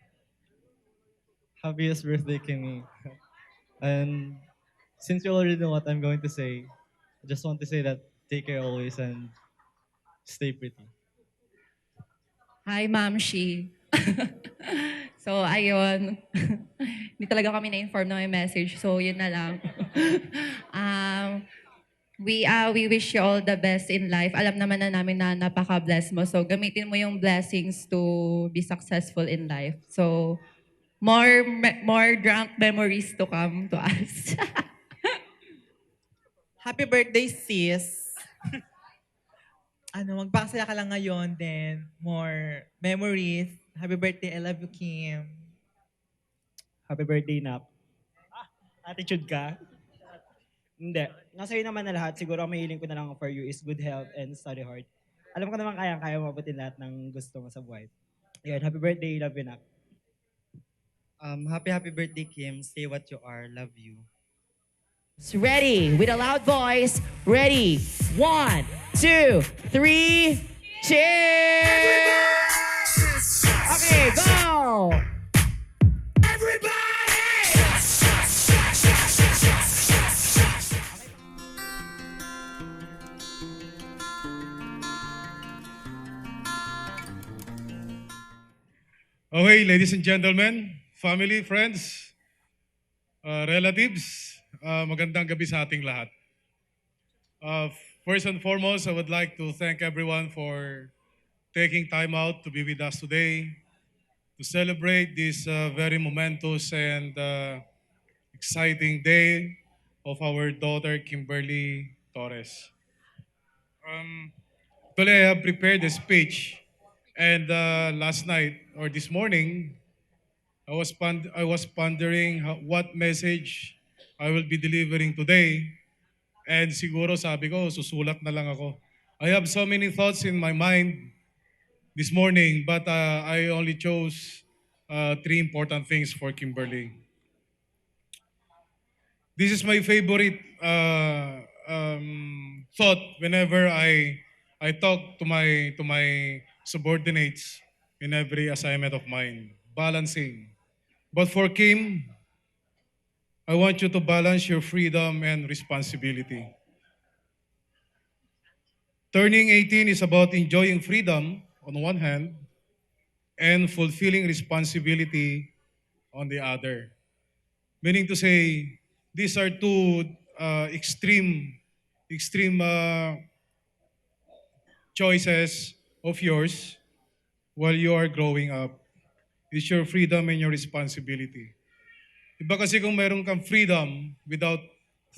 Happiest birthday, Kimmy. And since you already know what I'm going to say, I just want to say that take care always and stay pretty. Hi, Ma'am Shi. So, ayun. Hindi talaga kami na-inform na may message. So, yun na lang. We wish you all the best in life. Alam naman na namin na napaka-bless mo. So, gamitin mo yung blessings to be successful in life. So, more drunk memories to come to us. Happy birthday, sis. Magpakasaya ka lang ngayon, then more memories. Happy birthday, I love you, Kim. Happy birthday, Nap. Attitude ka? Hindi. Nasa iyo naman na lahat. Siguro ang mahiling ko na lang for you is good health and study hard. Alam ko naman kaya mabutin lahat ng gusto mo sa buhay. Ayun, happy birthday, love you, Nap. Happy birthday, Kim. Stay what you are. Love you. Ready, with a loud voice. Ready, 1, 2, 3, cheers! Okay, go! Okay, ladies and gentlemen, family, friends, relatives, magandang gabi sa ating lahat. First and foremost, I would like to thank everyone for taking time out to be with us today to celebrate this very momentous and exciting day of our daughter Kimberly Torres. Today I have prepared a speech, and last night or this morning, I was pondering what message I will be delivering today, and siguro sabi ko susulat na lang ako. I have so many thoughts in my mind this morning, but I only chose three important things for Kimberly. This is my favorite thought whenever I talk to my subordinates in every assignment of mine. Balancing. But for Kim, I want you to balance your freedom and responsibility. Turning 18 is about enjoying freedom on one hand and fulfilling responsibility on the other. Meaning to say, these are two extreme choices of yours while you are growing up. It's your freedom and your responsibility. Iba kasi kung meron kang freedom without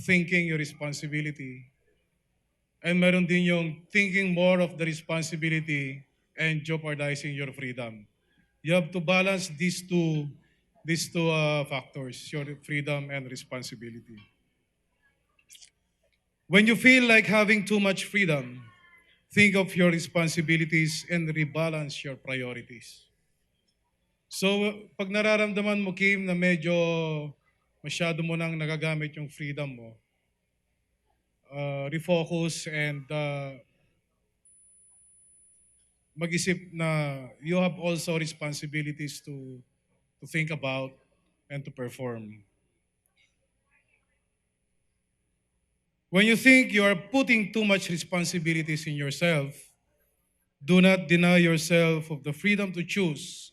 thinking your responsibility, and meron din yung thinking more of the responsibility and jeopardizing your freedom. You have to balance these two factors, your freedom and responsibility. When you feel like having too much freedom, think of your responsibilities and rebalance your priorities. So, pag nararamdaman mo, Kim, na medyo masyado mo nang nagagamit yung freedom mo, refocus and mag-isip na you have also responsibilities to think about and to perform. When you think you are putting too much responsibilities in yourself, do not deny yourself of the freedom to choose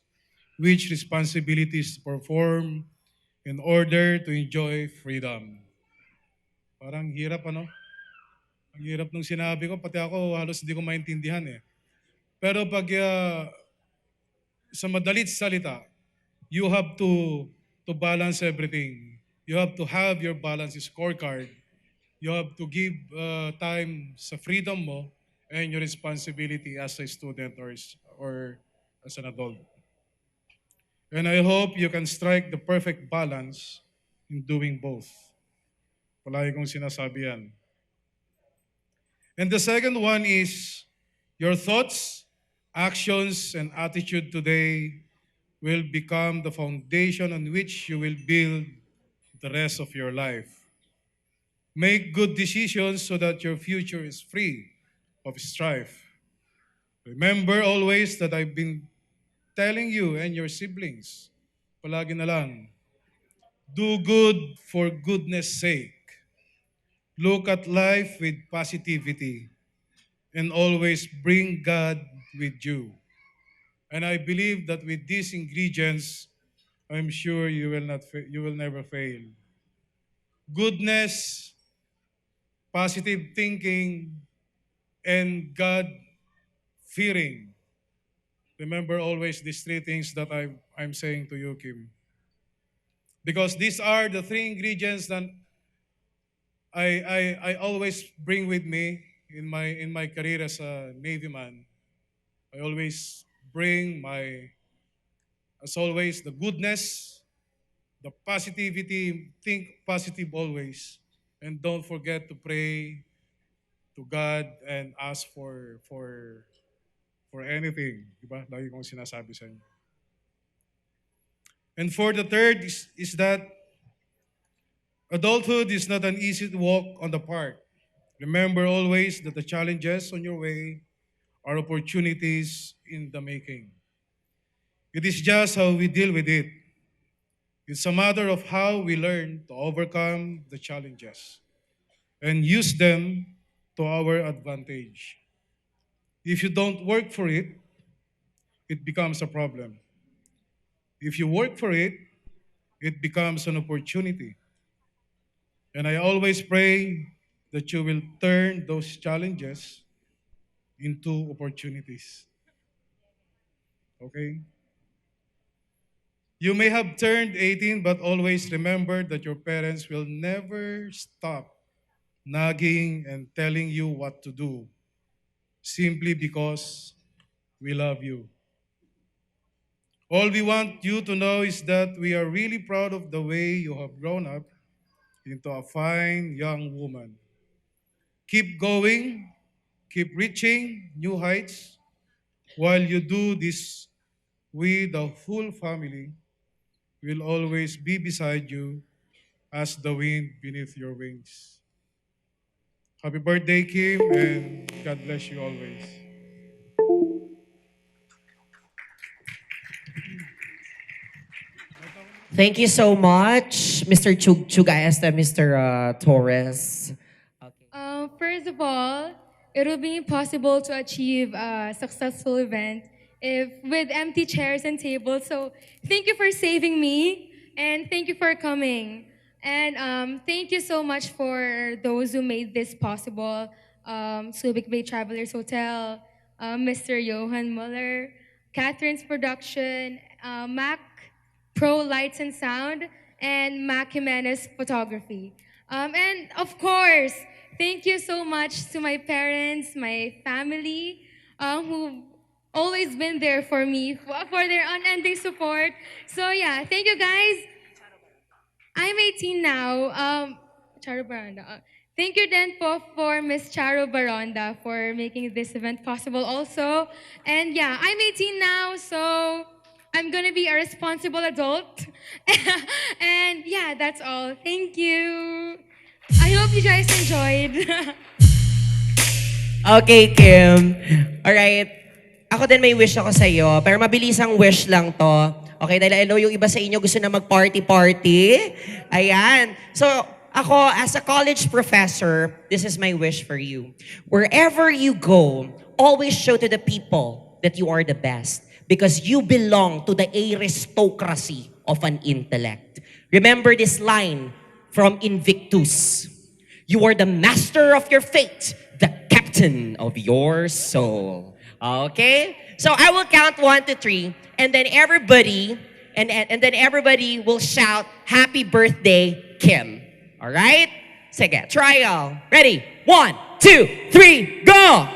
which responsibilities to perform in order to enjoy freedom. Parang hirap, ano? Ang hirap nung sinabi ko, pati ako halos hindi ko maintindihan eh. Pero pag sa madalit salita, you have to balance everything. You have to have your balance scorecard. You have to give time sa freedom mo and your responsibility as a student or as an adult. And I hope you can strike the perfect balance in doing both. Palagi kong sinasabi yan. And the second one is your thoughts, actions, and attitude today will become the foundation on which you will build the rest of your life. Make good decisions so that your future is free of strife. Remember always that I've been telling you and your siblings, palagi na lang, do good for goodness sake. Look at life with positivity and always bring God with you. And I believe that with these ingredients, I'm sure you will never fail. Goodness, positive thinking, and God-fearing. Remember always these three things that I'm saying to you, Kim. Because these are the three ingredients that I always bring with me in my career as a Navy man. I always bring as always, the goodness, the positivity, think positive always, and don't forget to pray to God and ask for anything. Diba? Lagi kong sinasabi sa inyo. And for the third is that adulthood is not an easy walk on the park. Remember always that the challenges on your way are opportunities in the making. It is just how we deal with it. It's a matter of how we learn to overcome the challenges and use them to our advantage. If you don't work for it, it becomes a problem. If you work for it, it becomes an opportunity. And I always pray that you will turn those challenges into opportunities. Okay? You may have turned 18, but always remember that your parents will never stop nagging and telling you what to do, simply because we love you. All we want you to know is that we are really proud of the way you have grown up into a fine young woman. Keep going, keep reaching new heights. While you do this, we, the whole family, will always be beside you as the wind beneath your wings. Happy birthday, Kim, and God bless you always. Thank you so much, Mr. Chugayas and Mr. Torres. First of all, it will be impossible to achieve a successful event if with empty chairs and tables. So thank you for saving me, and thank you for coming. And thank you so much for those who made this possible. Subic Bay Travelers Hotel, Mr. Johan Muller, Catherine's Production, Mac Pro Lights and Sound, and Mac Jimenez Photography. And of course, thank you so much to my parents, my family, who've always been there for me, for their unending support. So yeah, thank you guys. I'm 18 now. Charo Baranda. Thank you then po for Miss Charo Baronda for making this event possible also. And yeah, I'm 18 now, so I'm gonna be a responsible adult. And yeah, that's all. Thank you. I hope you guys enjoyed. Okay, Kim. Alright. Ako din may wish ako sa'yo, pero mabilisang wish lang to. Okay, dahil I know yung iba sa inyo gusto na mag-party-party. Ayan. So, ako, as a college professor, this is my wish for you. Wherever you go, always show to the people that you are the best because you belong to the aristocracy of an intellect. Remember this line from Invictus. You are the master of your fate, the captain of your soul. Okay? So I will count 1 to 3, and then everybody, and then everybody will shout, "Happy birthday, Kim." All right? Sige, trial. Ready? 1, 2, 3, go!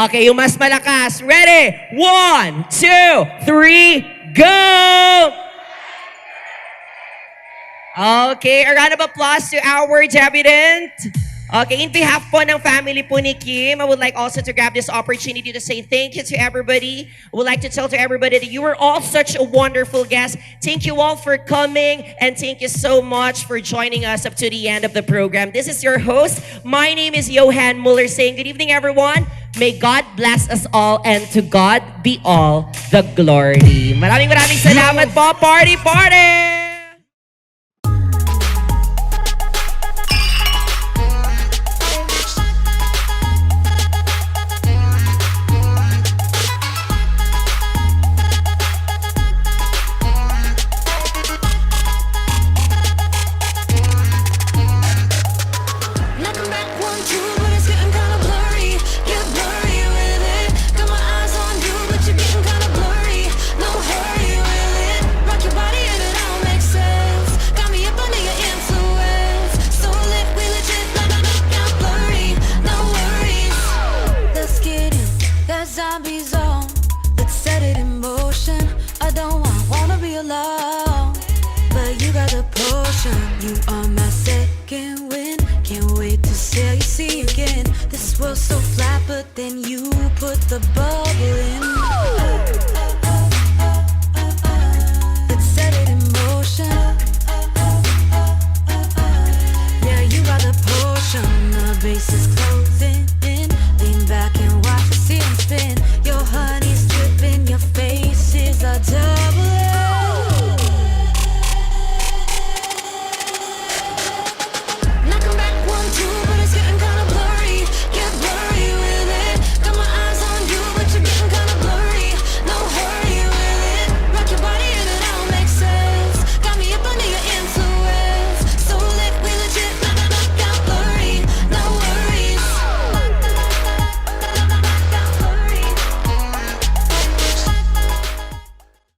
Okay, yung mas malakas. Ready? 1, 2, 3, go! Okay, a round of applause to our debutant. Okay, in behalf po ng family po ni Kim, I would like also to grab this opportunity to say thank you to everybody. I would like to tell to everybody that you were all such a wonderful guest. Thank you all for coming, and thank you so much for joining us up to the end of the program. This is your host. My name is Johan Muller saying good evening, everyone. May God bless us all, and to God be all the glory. Maraming salamat po. Party, party! Zombies on, let's set it in motion. I don't wanna be alone, but you got the potion. You are my second wind. Can't wait to see you again. This world's so flat, but then you put the bubble in.